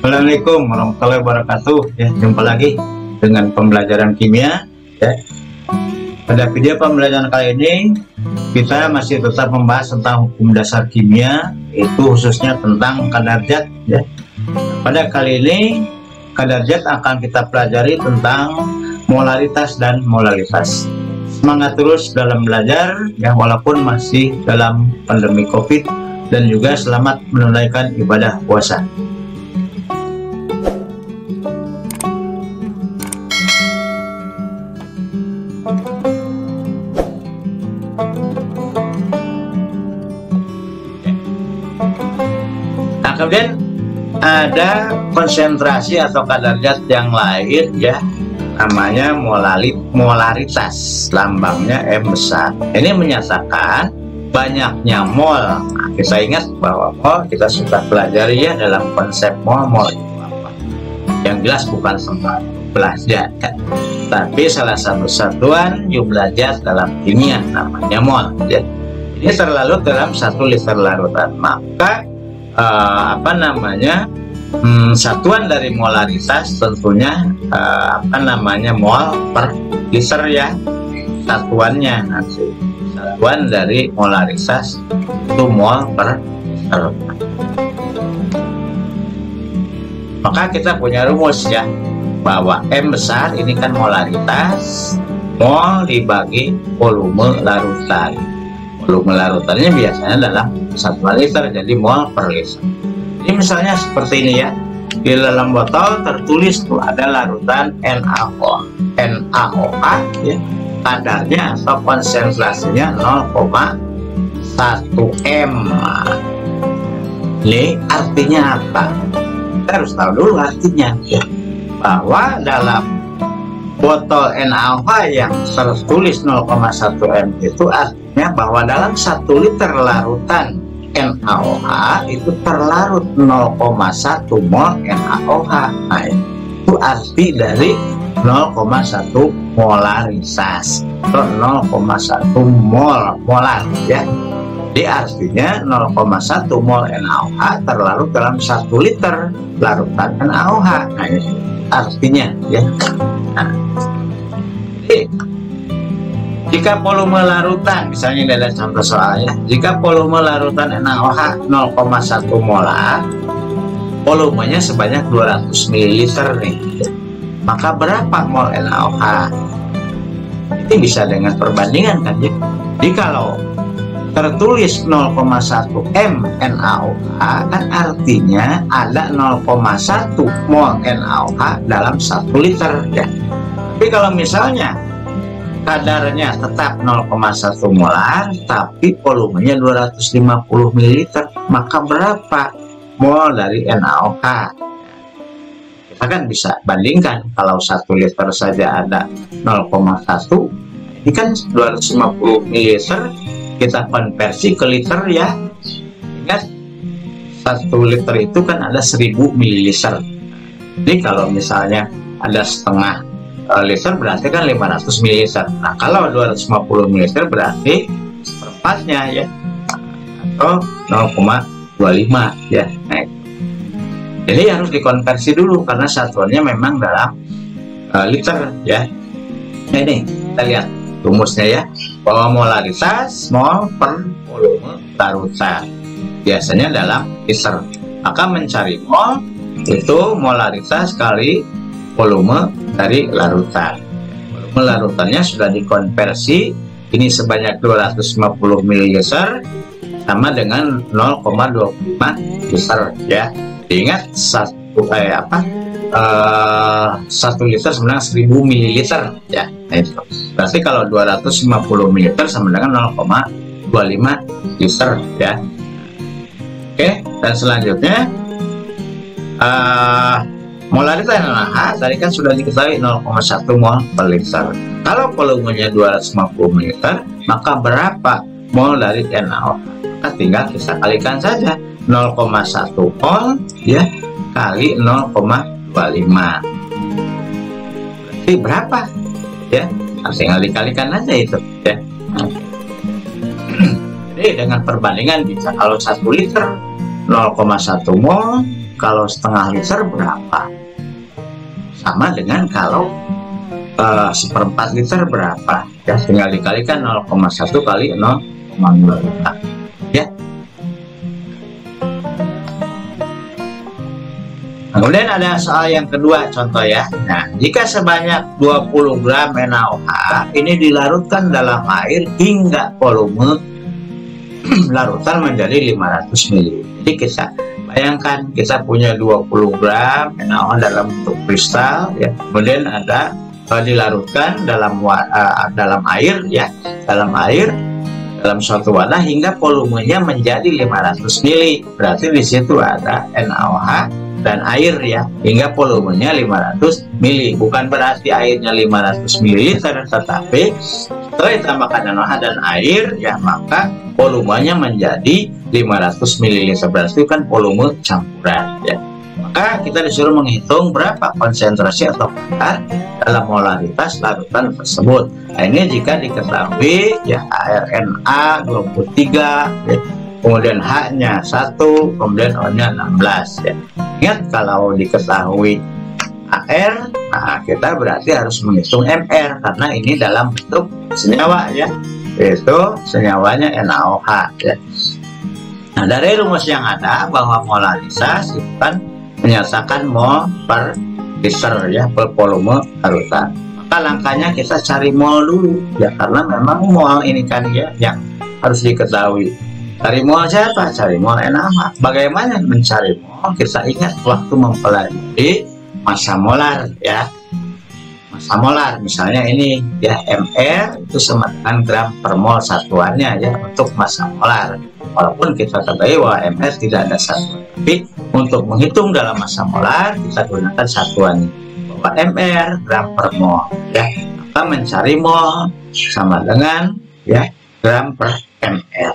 Assalamualaikum warahmatullahi wabarakatuh. Ya, jumpa lagi dengan pembelajaran kimia. Ya. Pada video pembelajaran kali ini kita masih tetap membahas tentang hukum dasar kimia, itu khususnya tentang kadar zat. Ya. Pada kali ini kadar zat akan kita pelajari tentang molaritas dan molalitas. Semangat terus dalam belajar ya, walaupun masih dalam pandemi COVID, dan juga selamat menunaikan ibadah puasa. Nah, kemudian ada konsentrasi atau kadar zat yang lain ya, namanya molaritas, lambangnya M besar. Ini menyatakan banyaknya mol. Nah, kita ingat bahwa mol kita sudah pelajari ya dalam konsep mol itu apa. Yang jelas bukan semua jumlah zat ya, tapi salah satu satuan jumlah zat dalam kimia namanya mol ya. Ini terlarut dalam 1 liter larutan, maka satuan dari molaritas tentunya mol per liter ya, satuannya nanti. Satuan dari molaritas itu mol per liter. Maka kita punya rumus ya, bahwa M besar ini kan molaritas, mol dibagi volume larutan. Volume larutannya biasanya dalam 1 liter, jadi mol per liter. Ini misalnya seperti ini ya, di dalam botol tertulis tuh ada larutan NaOH ya, kadarnya atau konsentrasinya 0,1 M. Ini artinya apa? Kita harus tahu dulu artinya ya, bahwa dalam botol NaOH yang tertulis 0,1 M itu artinya bahwa dalam 1 liter larutan NaOH itu terlarut 0,1 mol NaOH. Nah, itu arti dari 0,1 molaritas atau 0,1 molar ya. Jadi artinya 0,1 mol NaOH terlarut dalam 1 liter larutan NaOH. Nah, ini artinya ya. Nah, jadi jika volume larutan, misalnya ini ada contoh soalnya, jika volume larutan NaOH 0,1 molar, volumenya sebanyak 200 ml nih, maka berapa mol NaOH? Ini bisa dengan perbandingan kan ya. Jadi kalau tertulis 0,1 M NaOH kan artinya ada 0,1 mol NaOH dalam 1 liter ya. Tapi kalau misalnya kadarnya tetap 0,1 molar tapi volumenya 250 ml, maka berapa mol dari NaOH? Kita kan bisa bandingkan, kalau 1 liter saja ada 0,1, ini kan 250 ml, kita konversi ke liter ya. Ingat 1 liter itu kan ada 1000 ml. Jadi kalau misalnya ada setengah liter berarti kan 500 ml. Nah, kalau 250 ml berarti seperempatnya ya, atau 0,25 ya. Nah, jadi harus dikonversi dulu karena satuannya memang dalam liter ya. Nah, ini kita lihat rumusnya ya, bahwa molaritas mol per volume larutan biasanya dalam liter. Maka mencari mol itu molaritas kali volume dari larutan. Volume larutannya sudah dikonversi, ini sebanyak 250 ml sama dengan 0,25 liter ya. Ingat 1 liter sebenarnya 1000 ml ya. Nah, itu berarti kalau 250 ml sama dengan 0,25 liter ya. Oke, dan selanjutnya molaritas NaOH tadi kan sudah diketahui 0,1 mol per liter. Kalau volumenya 250 ml, maka berapa mol dari NaOH? Maka tinggal kita kalikan saja 0,1 mol ya kali 0,25. Berarti berapa? Ya, tinggal dikalikan aja itu ya. Jadi dengan perbandingan bisa kalau 1 liter 0,1 mol kalau setengah liter berapa? Sama dengan kalau seperempat liter berapa? Ya, tinggal dikalikan 0,1 kali 0,2 liter. Ya. Kemudian ada soal yang kedua, contoh ya. Nah, jika sebanyak 20 gram NaOH ini dilarutkan dalam air hingga volume larutan menjadi 500 ml. Jadi kita bayangkan kita punya 20 gram NaOH dalam bentuk kristal ya. Kemudian ada dilarutkan dalam air ya, dalam suatu wadah hingga volumenya menjadi 500 ml. Berarti di situ ada NaOH dan air ya, hingga volumenya 500 ml. Bukan berarti airnya 500 ml, tetapi setelah ditambahkan NaOH dan air ya, maka volumenya menjadi 500 ml. Berarti kan volume campuran ya. Maka kita disuruh menghitung berapa konsentrasi atau kadar dalam molaritas larutan tersebut. Nah, ini jika diketahui ya ArNa 23 ya, kemudian H-nya 1, kemudian O-nya 16 ya. Ingat kalau diketahui Ar, nah kita berarti harus menghitung Mr karena ini dalam bentuk senyawa ya, yaitu senyawanya NaOH ya. Nah, dari rumus yang ada bahwa molaritas itu kan menyatakan mol per liter ya, per volume larutan. Maka langkahnya kita cari mol dulu ya, karena memang mol ini kan ya yang harus diketahui. Cari mol siapa? Cari mol NaOH. Bagaimana mencari mol? Kita ingat waktu mempelajari massa molar ya. Massa molar misalnya ini ya, Mr itu sama dengan gram per mol satuannya ya untuk massa molar. Walaupun kita ketahui bahwa Mr tidak ada satuan, tapi untuk menghitung dalam massa molar kita gunakan satuan bahwa Mr gram per mol ya. Maka mencari mol sama dengan ya gram per Mr.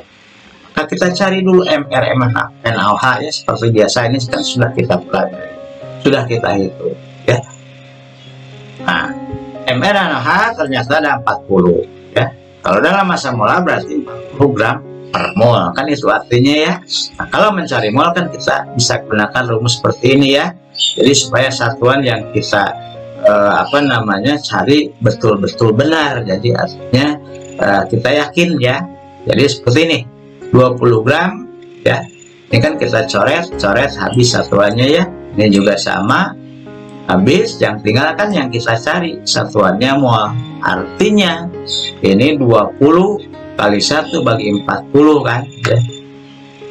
Maka kita cari dulu Mr NaOH ya, seperti biasa ini kan sudah kita pelajari, sudah kita hitung ya. Nah, Mr NaOH ternyata ada 40 ya. Kalau dalam massa molar berarti 40 gram per mol, kan itu artinya ya. Nah, kalau mencari mol kan kita bisa gunakan rumus seperti ini ya. Jadi supaya satuan yang kita cari betul-betul benar. Jadi artinya kita yakin ya. Jadi seperti ini 20 gram ya. Ini kan kita coret habis satuannya ya. Ini juga sama habis, yang tinggal kan yang kita cari satuannya mol. Artinya ini 20 kali 1 bagi 40 kan ya.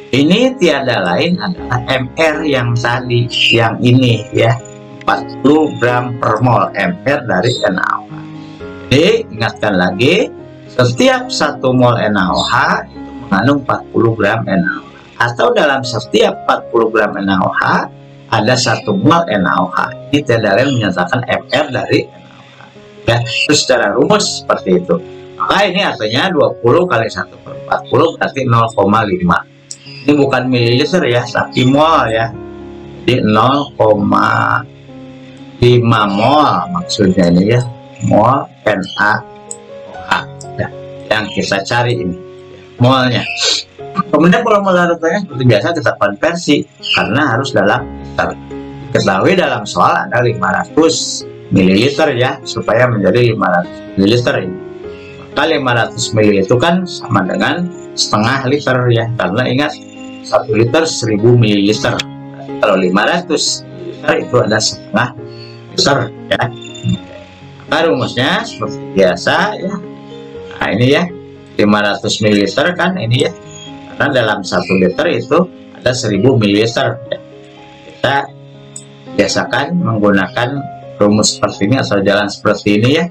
Ini tiada lain adalah Mr yang tadi, yang ini ya, 40 gram per mol Mr dari NaOH. Jadi ingatkan lagi, setiap 1 mol NaOH itu mengandung 40 gram NaOH, atau dalam setiap 40 gram NaOH ada 1 mol NaOH. Ini tidak lain menyatakan Mr dari NaOH ya. Terus secara rumus seperti itu. Maka ini artinya 20 kali 1/40 berarti 0,5. Ini bukan mililiter ya, tapi mol ya. Jadi 0,5 mol maksudnya ini ya, mol NaOH ya, yang kita cari ini molnya. Kemudian volume larutannya seperti biasa kita konversi karena harus dalam liter. Ketahui dalam soal ada 500 ml ya, supaya menjadi 500 ml ini. Maka 500 ml itu kan sama dengan setengah liter ya, karena ingat 1 liter 1000 ml. Kalau 500 ml itu ada setengah liter ya. Maka rumusnya seperti biasa ya. Nah ini ya, 500 ml kan ini ya, karena dalam 1 liter itu ada 1000 ml ya. Kita biasakan menggunakan rumus seperti ini atau jalan seperti ini ya.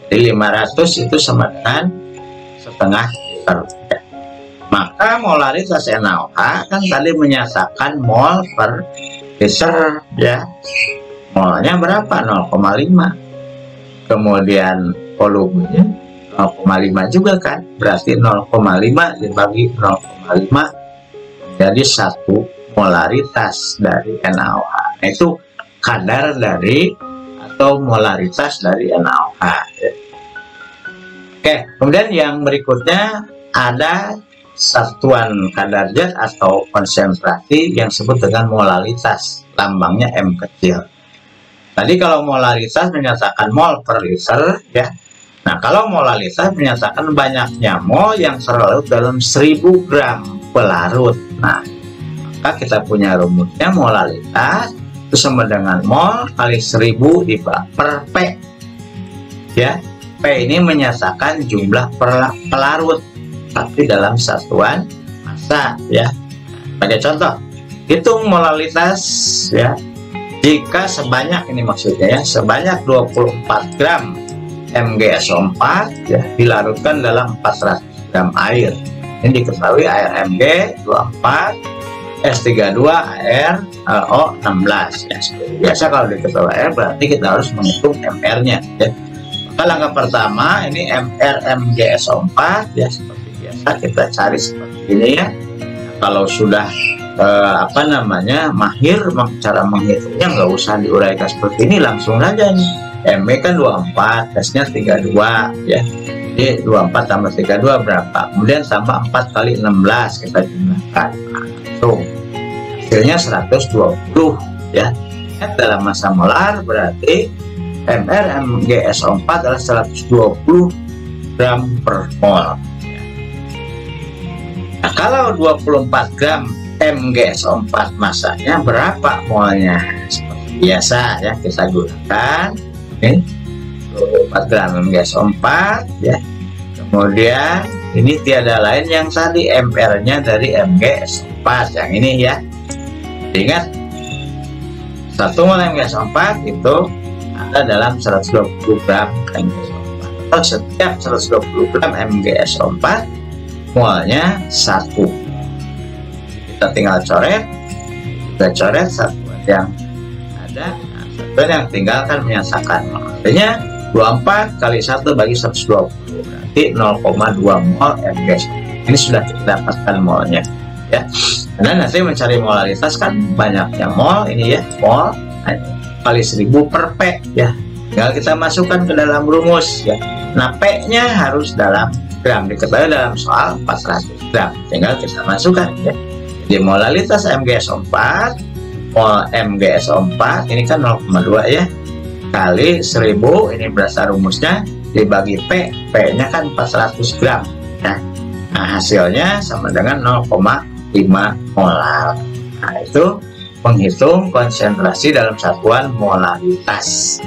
Jadi 500 itu sama dengan setengah liter ya. Maka molaritas NaOH kan tadi menyatakan mol per liter ya. Molnya berapa? 0,5. Kemudian volumenya 0,5 juga kan, berarti 0,5 dibagi 0,5 jadi 1 molaritas dari NaOH. Nah, itu kadar dari atau molaritas dari NaOH ya. Oke, kemudian yang berikutnya ada satuan kadar zat atau konsentrasi yang disebut dengan molalitas, lambangnya M kecil. Tadi kalau molalitas menyatakan mol per liter ya. Nah, kalau molalitas menyatakan banyaknya mol yang terlarut dalam 1000 gram pelarut. Nah, maka kita punya rumusnya molalitas itu sama dengan mol kali 1000 per P. Ya, P ini menyatakan jumlah pelarut tapi dalam satuan massa ya. Sebagai contoh, hitung molalitas ya. Jika sebanyak, ini maksudnya ya, sebanyak 24 gram MgSO4 ya dilarutkan dalam 400 gram air. Ini diketahui air Mg 24, S32, air O16 ya. Biasa kalau diketahui air berarti kita harus menghitung MR-nya ya. Maka langkah pertama ini MR MgSO4 ya, seperti biasa kita cari seperti ini ya. Kalau sudah mahir cara menghitungnya nggak usah diuraikan seperti ini, langsung saja nih. MB kan 24, S-nya 32 ya. Jadi 24 tambah 32 berapa? Kemudian tambah 4 kali 16 kita jumlahkan. Langsung hasilnya 120 ya. Dalam massa molar berarti MR MgSO4 adalah 120 gram per mol. Nah, kalau 24 gram MgSO4 massanya berapa molnya? Seperti biasa ya, kita gunakan ini 24 gram MgSO4 ya. Kemudian ini tiada lain yang tadi MR-nya dari MgSO4 yang ini ya. Ingat, 1 mol MgSO4 itu ada dalam 120 gram MgSO4. Atau setiap 120 gram MgSO4 molnya 1. Kita tinggal coret, kita coret satuan yang ada, nah, satuan yang tinggal kan menyatakan artinya 24 kali 1 bagi 120 berarti 0,2 mol MgSO4. Ini sudah kita dapatkan molnya ya. Dan nanti mencari molalitas kan banyaknya mol ini ya, mol kali 1000 per P ya. Tinggal kita masukkan ke dalam rumus ya. Nah, P-nya harus dalam gram, diketahui dalam soal 400 gram, tinggal kita masukkan ya. Jadi molalitas MgSO4, mol MgSO4 ini kan 0,2 ya, kali 1000, ini berdasar rumusnya, dibagi P, P-nya kan 400 gram ya. Nah, hasilnya sama dengan 0,5 molar. Nah, itu menghitung konsentrasi dalam satuan molalitas.